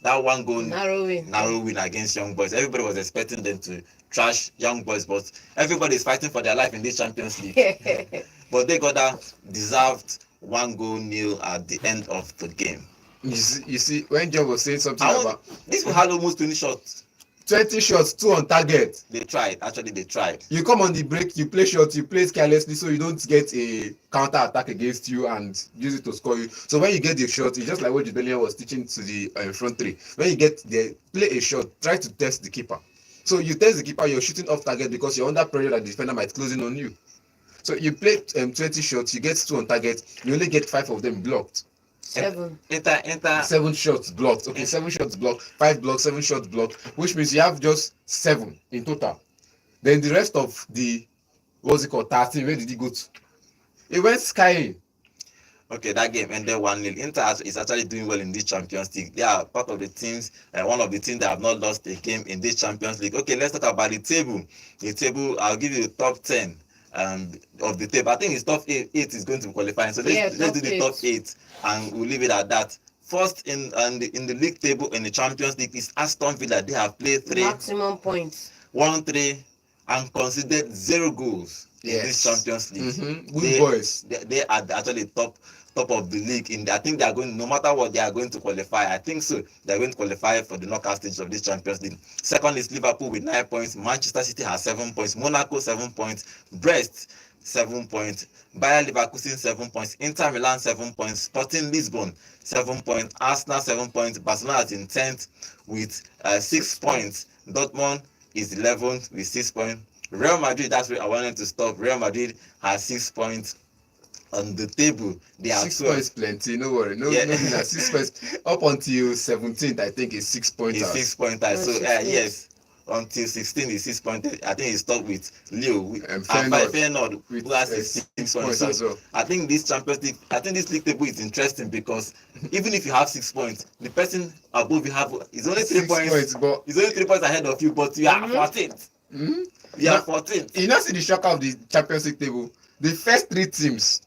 that 1 goal narrow win against Young Boys. Everybody was expecting them to trash Young Boys, but everybody is fighting for their life in this Champions League. But they got that deserved 1-0 at the end of the game. You see, when John was saying something about this, we had almost 20 shots. 20 shots, 2 on target. They tried. You come on the break, you play shots, you play carelessly, so you don't get a counter attack against you and use it to score you. So when you get the shot, it's just like what Judelia was teaching to the front 3. When you get there, play a shot, try to test the keeper. So you test the keeper, you're shooting off target because you're under pressure that the defender might close in on you. So you play 20 shots, you get 2 on target, you only get 5 of them blocked. 7. Enter 7 shots blocked. Okay, 7 shots blocked, 5 blocks, 7 shots blocked, which means you have just 7 in total. Then the rest of the, what's it called, 13, where did he go to? It went skying. Okay, that game ended 1-0. Inter is actually doing well in this Champions League. They are part of the teams, one of the teams that have not lost a game in this Champions League. Okay, let's talk about the table. The table, I'll give you the top 10 of the table. I think it's top 8 is going to be qualifying. So let's do the top 8 and we'll leave it at that. First in the league table in the Champions League is Aston Villa. They have played 3 maximum points, 1-3 and considered 0 goals in this Champions League. Good boys. They are actually top of the league. I think they are going, no matter what, they are going to qualify. I think so. They are going to qualify for the knockout stage of this Champions League. Second is Liverpool with 9 points. Manchester City has 7 points. Monaco 7 points. Brest 7 points. Bayern Leverkusen 7 points. Inter Milan 7 points. Sporting Lisbon 7 points. Arsenal 7 points. Barcelona is in 10th with 6 points. Dortmund is 11th with 6 points. Real Madrid, that's where I wanted to stop. Real Madrid has 6 points on the table. They are 6 points plenty, no worry. No, 6 points up until 17th. I think is 6 points. It's 6 points. So yes, until 16 is 6 points. I think it's stuck with Leo and Feyenoord, who has 6 points as well. I think this Champions League, this league table is interesting because even if you have 6 points, the person above you have is only 3 points. But it's only 3 points ahead of you, but you are 14th. You are 14th. You know, see the shocker of the Champions League table. The first 3 teams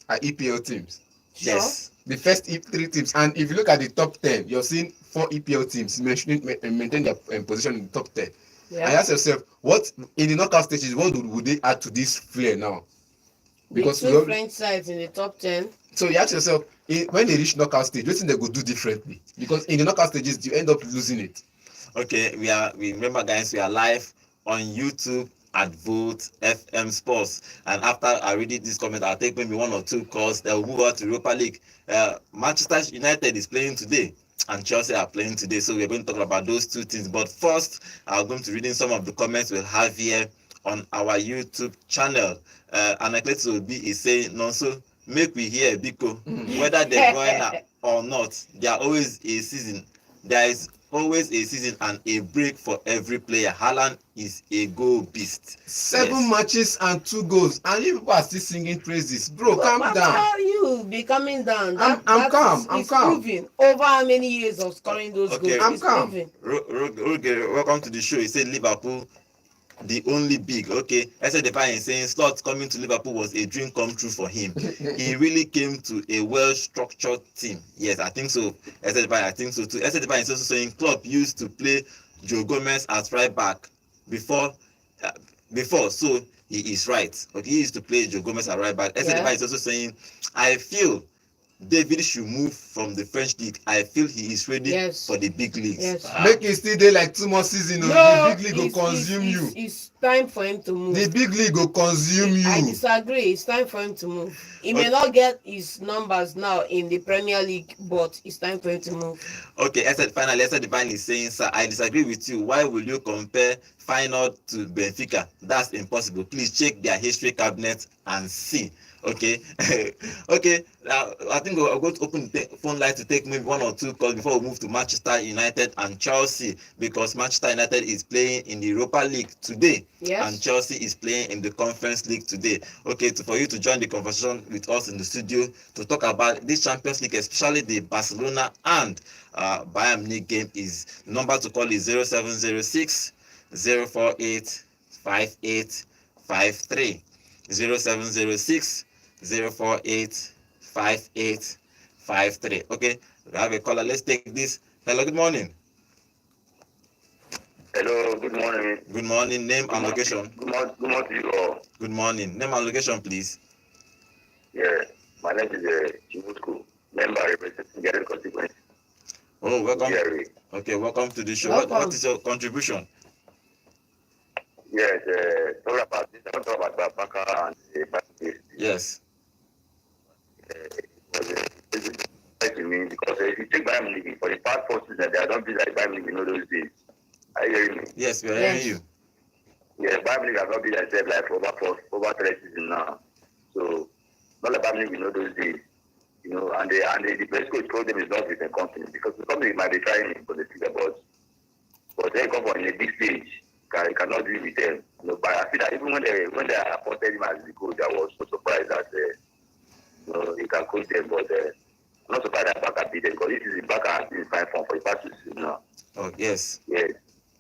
are EPL teams. Yes. The first 3 teams, and if you look at the top 10, you're seeing 4 EPL teams maintain their position in the top 10. Yeah. And ask yourself, what in the knockout stages, what would they add to this flair now? Because the 2 French sides in the top 10. So you ask yourself, when they reach knockout stage, what do you think they could do differently? Because in the knockout stages, you end up losing it. Okay, we remember, guys, we are live on YouTube at Vote FM Sports, and after I read this comment, I'll take maybe 1 or 2 calls. They'll move on to Europa League. Manchester United is playing today and Chelsea are playing today, so we're going to talk about those 2 things. But first, I'm going to read in some of the comments we'll have here on our YouTube channel. And Atletico is saying, Nonso, make we hear Biko, whether they're going or not, there are always a season. There is always a season and a break for every player. Haaland is a goal beast. 7 matches and 2 goals, and you people are still singing praises, bro. Calm down. How are you be coming down? I'm calm. I'm calm. Proving over how many years of scoring those goals. I'm calm. Welcome to the show. He said Liverpool, the only big. Okay, I said the guy is saying Slot coming to Liverpool was a dream come true for him. He really came to a well-structured team. Yes, I think so. I think so too. I said the guy is also saying Klopp used to play Joe Gomez as right back before, so he is right. Okay, he used to play Joe Gomez as right back. I said the guy is also saying I feel David should move from the French league. I feel he is ready for the big leagues. Yes. Make it still there like 2 more seasons. No, the big league will consume you. It's time for him to move. The big league will consume you. I disagree. It's time for him to move. He may not get his numbers now in the Premier League, but it's time for him to move. Okay, finally, Esther Divine is saying, sir, I disagree with you. Why will you compare Feyenoord to Benfica? That's impossible. Please check their history cabinet and see. Okay. Okay. I think we're going to open the phone line to take maybe 1 or 2 calls before we move to Manchester United and Chelsea, because Manchester United is playing in the Europa League today. Yes. And Chelsea is playing in the Conference League today. Okay, for you to join the conversation with us in the studio to talk about this Champions League, especially the Barcelona and Bayern Munich game, is number to call is 0706 048 5853. 0706 048 5853. Okay, we have a caller. Let's take this. Hello, good morning. Hello, good morning. Good morning. Name and location. Good morning to you all. Good morning. Name and location, please. Yeah, my name is Chibusko, member representing Gary constituency. Oh, welcome. Gary. Okay, welcome to the show. What is your contribution? Yes, talk about this. I want to talk about Baka and the Yes. It was to me because if you take Bayern Munich for the past 4 seasons, they have not been like Bayern Munich in all those days. Are you hearing me? Yes, we are hearing you. Yeah, Bayern Munich has not been themselves like for over 3 seasons now. So, not like Bayern Munich in all those days. You know, and the best coach told them is not with the company because the company might be trying for the future, but they come from a big stage. Cannot do it with them. You know, but I feel that even when they appointed him as the coach, I was so surprised that you know, he can coach them, but I'm not surprised that Baka beat them because this is the Baka has been in fine form for the past 2 seasons now. Oh, yes. Yes.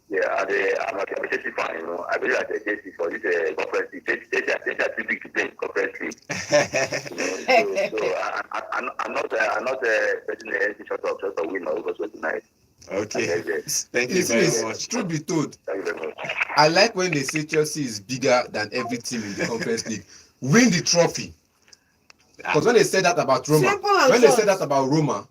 Yeah, and I'm a Chelsea fan, you know. I believe that Chelsea for this conference league, Chelsea are too big to play in conference league. So I'm not expecting anything short of win or over tonight. Okay. Thank you very much. Truth be told, Thank you very much. I like when they say Chelsea is bigger than every team in the Conference League. Win the trophy. Because when they said that about Roma, they said that about Roma,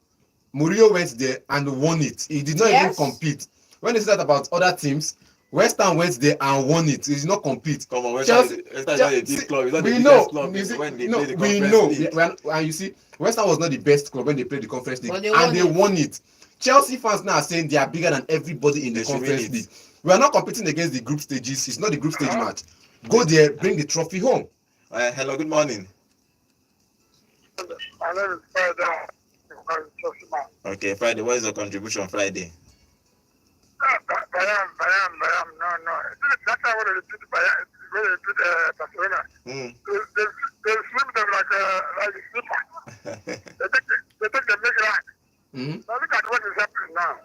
Mourinho went there and won it. He did not even compete. When they said that about other teams, West Ham went there and won it. He did not compete. Come on, West Ham is not a big club. It's not the We biggest know. club when they No, play the we Conference know. League. And you see, West Ham was not the best club when they played the Conference League, But and they won it. Chelsea fans now are saying they are bigger than everybody in the Conference League. We are not competing against the group stages. It's not the group stage match. Go there, bring the trophy home. Hello, good morning. My name is Friday. Okay, Friday, what is your contribution Friday? Bayern, no. That's why I want to repeat Bayern. When they beat Barcelona, they slip them like a slipper. They take the big rack. Now look at what is happening now.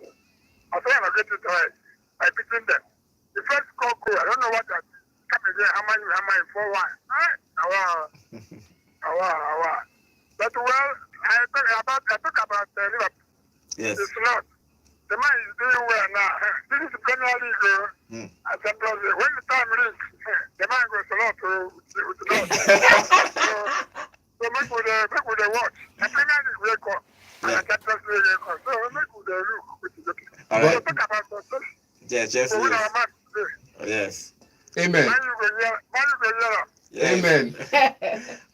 Barcelona are getting tired by beating them. The first score goal, I don't know what that coming there. How many 4-1? But well, I talk about Liverpool. Yes. It's not. The man is doing well now. This is the Premier League. And sometimes when the time rings, the man goes a lot with the Lord. So make with the watch. The Premier League record. And the Champions League record. So make with the look, which is okay. All right. So talk about success. Yeah, Chelsea. So win our match today. Yes. Amen. Man, you go yell. Yes. Amen.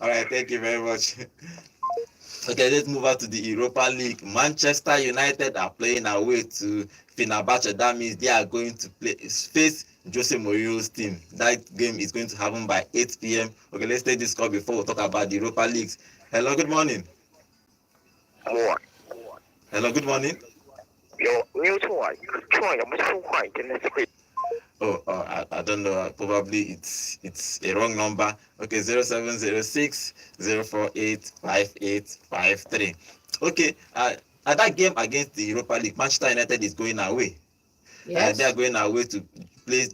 All right, thank you very much. Okay, let's move on to the Europa League. Manchester United are playing away to Fenerbahce. That means they are going to face Jose Mourinho's team. That game is going to happen by 8 p.m. Okay, let's take this call before we talk about the Europa Leagues. Hello, good morning. Hello, good morning. I don't know. Probably it's a wrong number. Okay, 0706 048 5853. Okay, at that game against the Europa League, Manchester United is going away. Yes. They are going away to play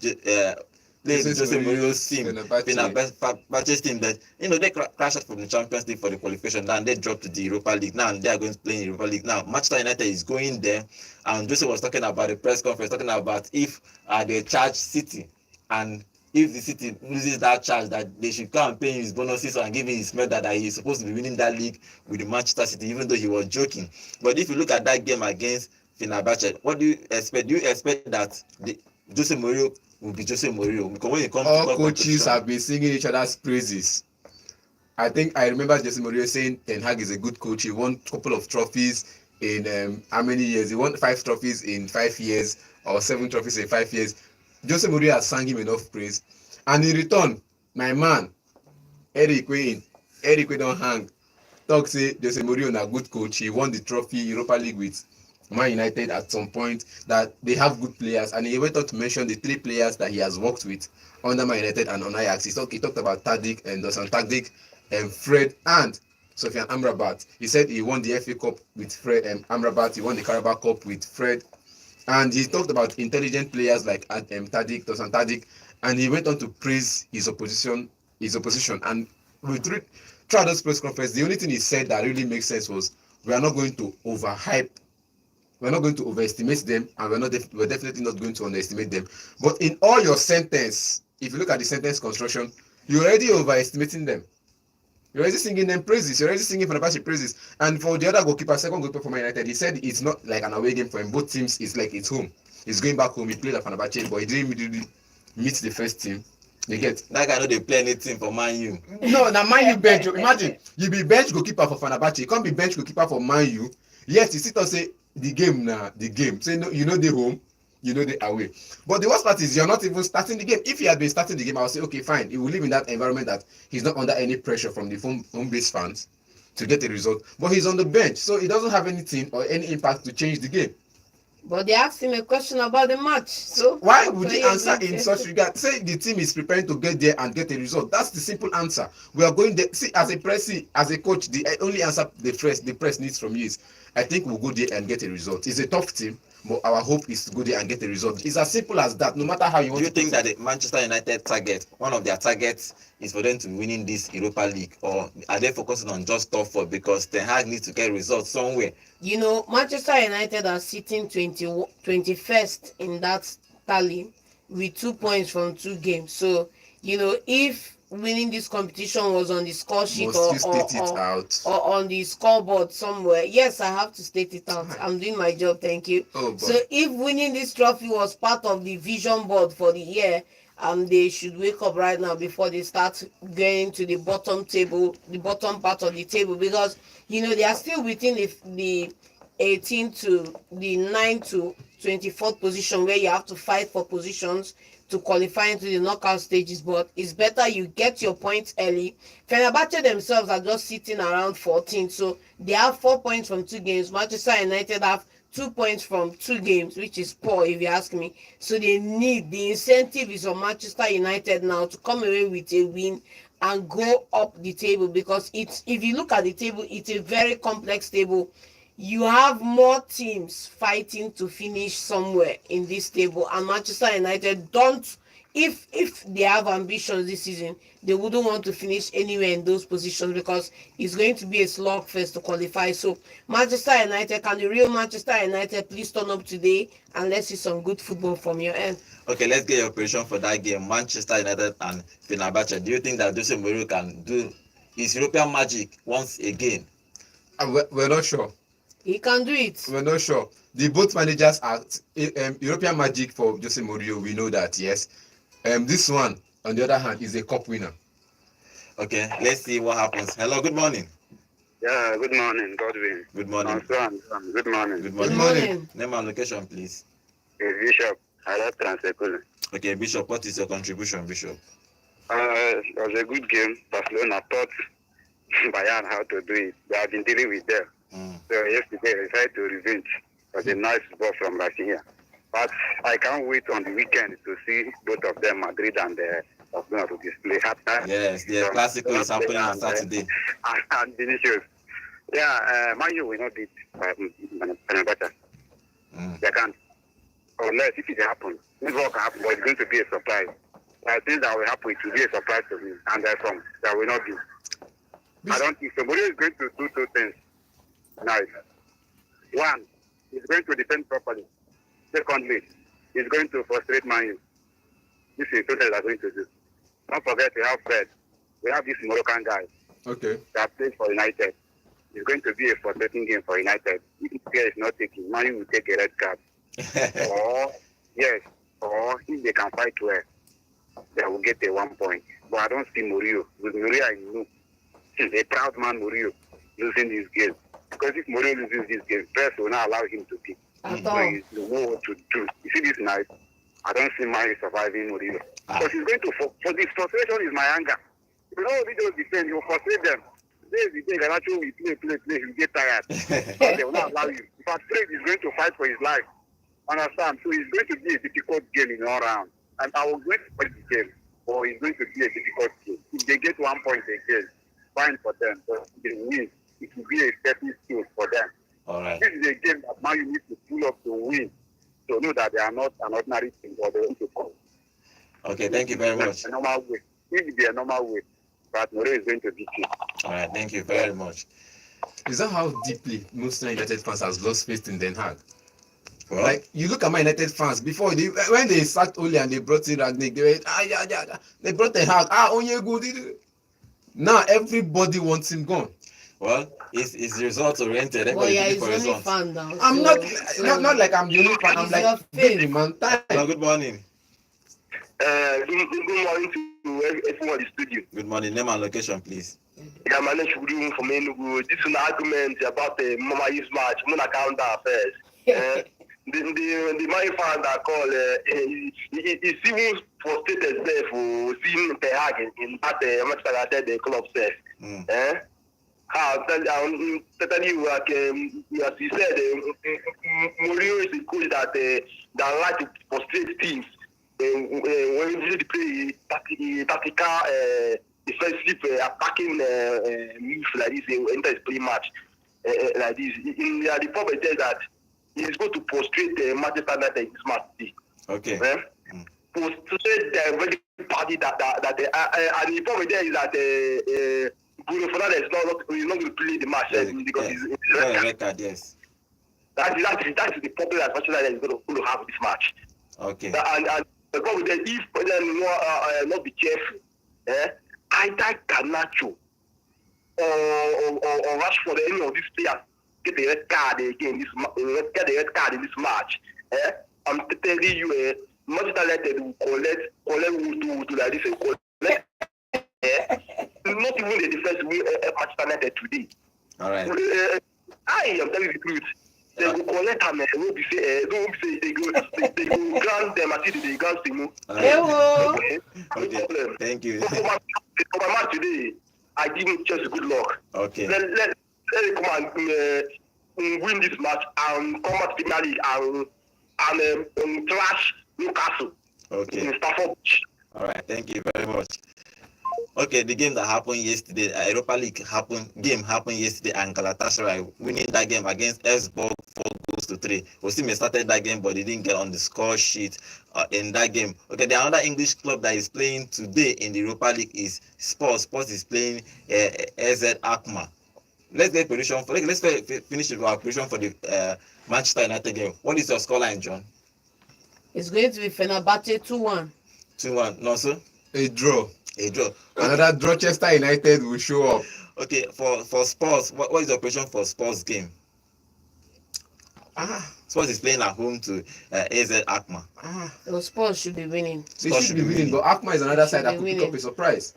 Jose Mourinho's team, Fenerbahce's team. That they crashed out from the Champions League for the qualification. Then they dropped to the Europa League. Now they are going to play in the Europa League. Now Manchester United is going there, and Jose was talking about the press conference, talking about if they charge City and if the City loses that charge, that they should come and pay him his bonuses and give him his medal that he is supposed to be winning that league with the Manchester City, even though he was joking. But if you look at that game against Fenerbahce, what do you expect? Do you expect that Jose Mourinho will be Jose Mourinho? Because when it comes all to coaches have been singing each other's praises. I think I remember Jose Mourinho saying Ten Hag is a good coach. He won a couple of trophies in how many years? He won 5 trophies in 5 years or 7 trophies in 5 years. Jose Mourinho has sang him enough praise. And in return, my man, Eric Wayne don't hang. Talk say Jose Mourinho na good coach. He won the trophy Europa League with Man United at some point, that they have good players, and he went on to mention the 3 players that he has worked with under Man United and on Ajax. He talked about Tadic and Dusan Tadic and Fred and Sofian Amrabat. He said he won the FA Cup with Fred and Amrabat. He won the Carabao Cup with Fred, and he talked about intelligent players like Tadic, Dusan Tadic, and he went on to praise his opposition. And throughout this press conference, the only thing he said that really makes sense was, we are not going to overhype. We're not going to overestimate them, and we're definitely not going to underestimate them. But in all your sentence, if you look at the sentence construction, you're already overestimating them. You're already singing them praises. You're already singing Fenerbahce praises. And for the other goalkeeper, second goalkeeper for Man United, he said it's not like an away game for him. Both teams, it's like it's home. He's going back home. He played at Fenerbahce, but he didn't really meet the first team. You get that guy know they play anything for Man U. No, now Man U bench. Imagine you be bench goalkeeper for Fenerbahce. You can't be bench goalkeeper for Man U. Yes, you sit and say the game now, the game. Say no, you know the home, you know the away. But the worst part is you're not even starting the game. If he had been starting the game, I would say okay, fine. He will live in that environment that he's not under any pressure from the home base fans to get a result. But he's on the bench, so he doesn't have anything or any impact to change the game. But they asked him a question about the match. So why would he answer in such regard? Say the team is preparing to get there and get a result. That's the simple answer. We are going there. See, as a coach, the only answer the press needs from you is, I think we'll go there and get a result. It's a tough team, but our hope is to go there and get a result. It's as simple as that. No matter how you want. Do you think that the Manchester United target, one of their targets, is for them to be winning this Europa League, or are they focusing on just top 4 because Ten Hag needs to get results somewhere? You know, Manchester United are sitting 21st in that tally with 2 points from 2 games. So, you know, if winning this competition was on the score sheet or on the scoreboard somewhere, yes, I have to state it out. I'm doing my job, thank you. So if winning this trophy was part of the vision board for the year, they should wake up right now before they start going to the bottom part of the table, because you know they are still within the 18 to the 9 to 24th position, where you have to fight for positions to qualify into the knockout stages. But it's better you get your points early. Fenerbahce themselves are just sitting around 14, so they have 4 points from 2 games. Manchester United have 2 points from 2 games, which is poor if you ask me. So the incentive is on Manchester United now to come away with a win and go up the table, because if you look at the table, it's a very complex table. You have more teams fighting to finish somewhere in this table, and Manchester United don't. If they have ambitions this season, they wouldn't want to finish anywhere in those positions, because it's going to be a slugfest to qualify. So Manchester United, can the real Manchester United please turn up today and let's see some good football from your end? Okay, let's get your prediction for that game, Manchester United and Fenerbahce. Do you think that Jose Mourinho can do his European magic once again? We're not sure. He can do it. We're not sure. The both managers are European magic for Jose Mourinho. We know that, yes. This one, on the other hand, is a cup winner. Okay, let's see what happens. Hello, good morning. Yeah, good morning, Godwin. Good morning. Good morning. Good morning. Name and location, please. Bishop, I love Transekulu. Okay, Bishop, what is your contribution, Bishop? It was a good game. Barcelona taught Bayern how to do it. They have been dealing with them. So yesterday, I tried to revenge. It was a nice ball from Rafinha. But I can't wait on the weekend to see both of them, Madrid and Barcelona, to display halftime. Yes, the Clasico is happening on Saturday. And Vinicius. Yeah, Man U will not beat Fenerbahce. They can't. Unless if it happens. It will happen, but it's going to be a surprise. I think that will happen. It will be a surprise to me. And that will not be. I don't think somebody is going to do 2 things. Nice. One, he's going to defend properly. Secondly, he's going to frustrate Man U. this is total are going to do. Don't forget we have Fred. We have this Moroccan guy Okay. that plays for United. It's going to be a frustrating game for United. If the player is not taking, Man will take a red card. Or yes, or if they can fight well, they will get a 1 point. But I don't see Murillo. With Murillo, I know he's a proud man, Murillo, losing this game. Because if Murillo loses this game, press will not allow him to pick. At So all. he know what to do. You see this night, I don't see Man surviving Murillo. Because he's going to, for this frustration is my anger. You know, we don't defend, you frustrate them. This is the thing, Ganacho will play, you get tired. But they will not allow you. In fact, Fred is going to fight for his life. Understand? So it's going to be a difficult game in all round. And I will going to fight the game, or it's going to be a difficult game. If they get 1 point again, fine for them. But if they win, it will be a stepping stone for them. All right. This is a game that now you need to pull up to win. To know that they are not an ordinary team, but they want to come. Okay, thank you very much. A normal way. If it be a normal way, but More is going to beat you. All right, thank you very much. Is that how deeply most United fans has lost faith in Den Haag? Well, Like you look at my United fans before when they sacked Ole and they brought in Ragnick, they were they brought Den Haag. Onyegu. Now everybody wants him gone. well, it's result oriented. Well, Everybody yeah, looking he's for only results. fan now. I'm so- not like I'm the only fan. I'm It's your like faith. give the man time. Hello, good morning. Good morning to everyone in the studio. Good morning. Name and location, please. Yeah, my name is Shuru from Enugu. This is an argument about the Mama Youth match. I'm gonna count that first. The man fan that call, he's even frustrated there for seeing the Hague in that Manchester United the club says. I'll tell you, like, as you said, Mourinho is a coach that like to frustrate teams. When you play tactical, defensive, attacking move like this, enter his play match like this. The problem is that he's going to frustrate Manchester United in this match today. Okay. Frustrate the very party that and the problem there is that Bruno Fernandes is not going to play the match because he's a record, yes. That is the problem that Manchester United is going to have this match. Okay. And the problem is if then not be careful, I think Garnacho or Rashford, any of these players get the red card again. Get the red card in this match. I'm telling you, Manchester United will collect to like this and collect. Not even the defense will Manchester United today. All right. I am telling you the truth. They will collect them. Don't be say they go grant them. I see they grant them. Okay. Thank you. For my match today, I give him just good luck. Okay. Let him come and win this match and come back to the Premier League and trash Newcastle. Okay. In Stafford. All right. Thank you very much. Okay, the game that happened yesterday, Europa League game happened yesterday, and Galatasaray winning that game against Esbjerg 4-3. Osimhen started that game, but he didn't get on the score sheet in that game. Okay, the other English club that is playing today in the Europa League is Spurs. Spurs is playing AZ Alkmaar. Let's get prediction for. Let's finish with our prediction for the Manchester United game. What is your scoreline, John? It's going to be Fenerbahce 2-1. 2-1. No, sir. A draw. A draw. Another Rochester United will show up. Okay, for Spurs, what is the prediction for Spurs game? Spurs is playing at home to AZ Alkmaar. The Spurs should be winning. They should be winning, but Alkmaar is another side that could pick up a surprise.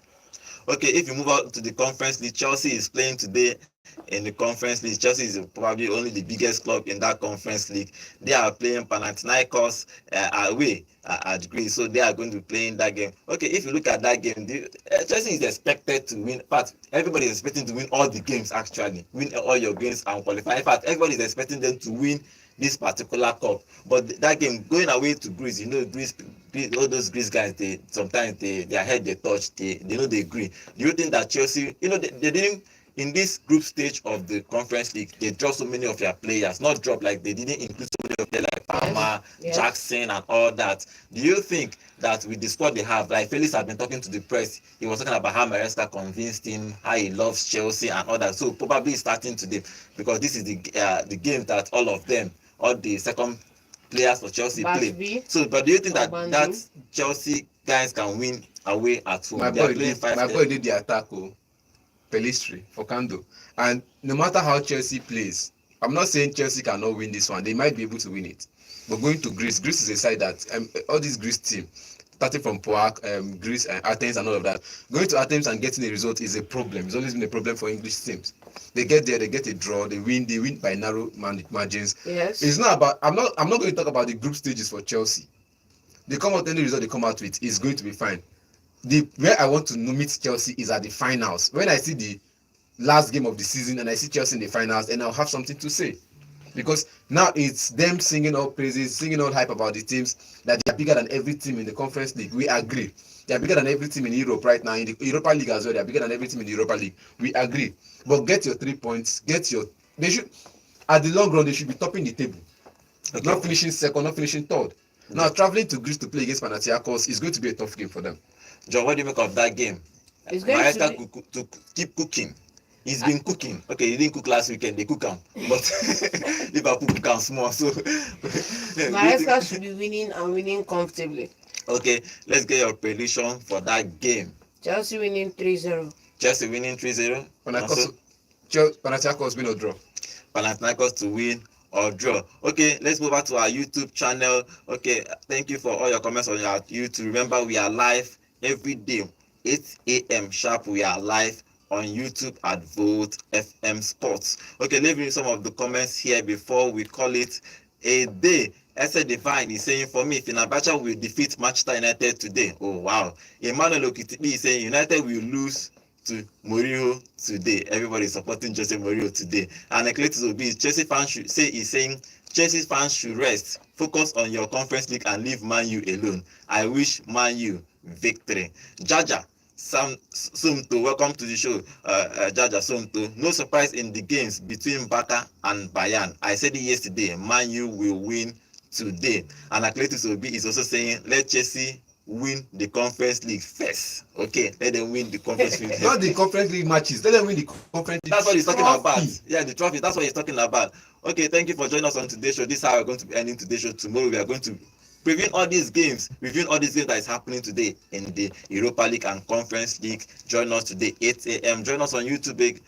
Okay, if you move out to the Conference League, Chelsea is playing today in the Conference League. Chelsea is probably only the biggest club in that Conference League. They are playing Panathinaikos away at Greece, so they are going to play in that game. Okay, if you look at that game, Chelsea is expected to win. But everybody is expecting to win all the games, actually. Win all your games and qualify. In fact, everybody is expecting them to win this particular cup. But that game, going away to Greece, Greece, all those Greece guys, sometimes their head they touch, they agree. Do you think that Chelsea, they didn't, in this group stage of the Conference League, they dropped so many of their players, not drop, like they didn't include so many of them like Palmer, Jackson and all that. Do you think that with the squad they have, like Felix has been talking to the press, he was talking about how Maresca convinced him, how he loves Chelsea and all that, so probably starting today, because this is the game that all the second players for Chelsea play. So, but do you think that Chelsea guys can win away at home. My They are boy playing did 5. my boy did the attack, oh, Pelistri for Kando. And no matter how Chelsea plays, I'm not saying Chelsea cannot win this one. They might be able to win it. But going to Greece, Greece is a side that all these Greece team, starting from Poak, Greece and Athens and all of that, going to Athens and getting a result is a problem. It's always been a problem for English teams. They get there, they get a draw, they win by narrow margins. Yes. It's not about I'm not going to talk about the group stages for Chelsea. They come out, any result they come out with is going to be fine. The where I want to meet Chelsea is at the finals. When I see the last game of the season and I see Chelsea in the finals, and I'll have something to say. Because now it's them singing all praises, singing all hype about the teams, that they are bigger than every team in the Conference League. We agree. They are bigger than every team in Europe right now. In the Europa League as well, they are bigger than every team in the Europa League. We agree. But get your 3 points. They should, at the long run, they should be topping the table. Okay. Not finishing second, not finishing third. Now, traveling to Greece to play against Panathinaikos is going to be a tough game for them. John, what do you make of that game? It's going Maresca to keep cooking. He's been cooking. Okay, he didn't cook last weekend. They cook him, but Liverpool cook him small. So Maresca should be winning and winning comfortably. Okay, let's get your prediction for that game. Chelsea winning 3-0. Chelsea winning 3-0. Panathinaikos win or draw. Panathinaikos to win or draw. Okay, let's move on to our YouTube channel. Okay, thank you for all your comments on our YouTube. Remember, we are live every day, 8 a.m. sharp. We are live on YouTube at Vote FM Sports. Okay, leave me some of the comments here before we call it a day. Ese Divine is saying, for me, Fenerbahce will defeat Manchester United today. Oh, wow. Emmanuel Okitibi is saying, United will lose to Mourinho today. Everybody is supporting Jose Mourinho today. And Ecletus Obi, Chelsea fans should say, is saying, Chelsea fans should rest. Focus on your Conference League and leave Man U alone. I wish Man U victory. Jaja Sumto, welcome to the show. Jaja Sumto. No surprise in the games between Barca and Bayern. I said it yesterday. Man U will win today. And Ecletus Obi is also saying, let Chelsea win the Conference League first. Okay, let them win the Conference League. Not the Conference League matches. Let them win the Conference League. That's what he's talking about. Yeah, the trophy. That's what he's talking about. Okay, thank you for joining us on today's show. This is how we're going to be ending today's show. Tomorrow we are going to reviewing all these games that is happening today in the Europa League and Conference League. Join us today 8 a.m. Join us on YouTube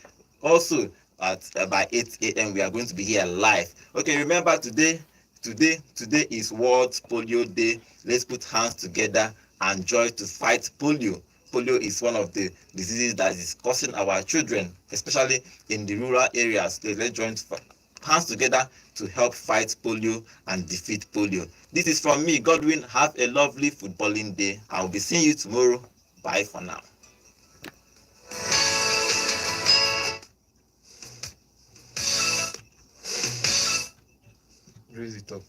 also at by 8 a.m. we are going to be here live. Okay, remember today is World Polio Day. Let's put hands together and join to fight polio. Polio is one of the diseases that is causing our children, especially in the rural areas. Let's join hands together to help fight polio and defeat polio. This is from me, Godwin. Have a lovely footballing day. I'll be seeing you tomorrow. Bye for now. Raise it up.